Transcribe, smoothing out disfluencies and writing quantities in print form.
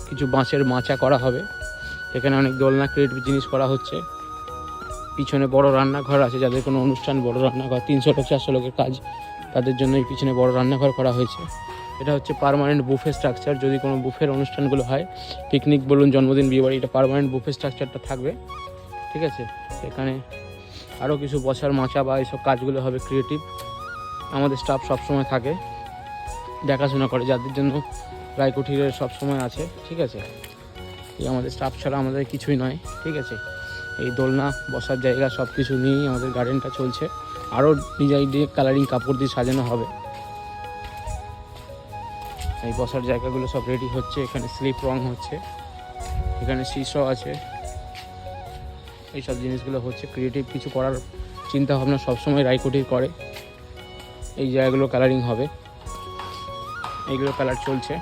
কিছু বাঁশের মাচা করা হবে। এখানে অনেক দোলনা ক্রিয়েটিভ জিনিস করা হচ্ছে। পিছনে বড় রান্নাঘর আছে, যাদের কোনো অনুষ্ঠান বড় রান্নাঘর 300 লোক 400 লোকের কাজ, তাদের জন্য এই পিছনে বড় রান্নাঘর করা হয়েছে। এটা হচ্ছে পার্মানেন্ট বুফে স্ট্রাকচার। যদি কোনো বুফের অনুষ্ঠানগুলো হয়, পিকনিক বলুন, জন্মদিন, বিয়েবাড়ি, এটা পার্মানেন্ট বুফে স্ট্রাকচারটা থাকবে। ঠিক আছে, এখানে আরও কিছু বসার মাচা বা এইসব কাজগুলো হবে ক্রিয়েটিভ। আমাদের স্টাফ সবসময় থাকে, দেখাশোনা করে, যাদের জন্য রায়কুঠিরের সবসময় আছে। ঠিক আছে, এই আমাদের স্টাফ ছাড়া আমাদের কিছুই নয়। ঠিক আছে, এই দোলনা, বসার জায়গা সব কিছু নিয়েই আমাদের গার্ডেনটা চলছে। আরও ডিজাইন দিয়ে কালারিং কাপড় দিয়ে সাজানো হবে। এই বসার জায়গাগুলো সব রেডি হচ্ছে। এখানে স্লিপ রং হচ্ছে, এখানে শীর্ষ আছে, এইসব জিনিসগুলো হচ্ছে। ক্রিয়েটিভ কিছু করার চিন্তা ভাবনা সবসময় রায়কুঠির করে। এই জায়গাগুলো কালারিং হবে, এইগুলো কালার চলছে।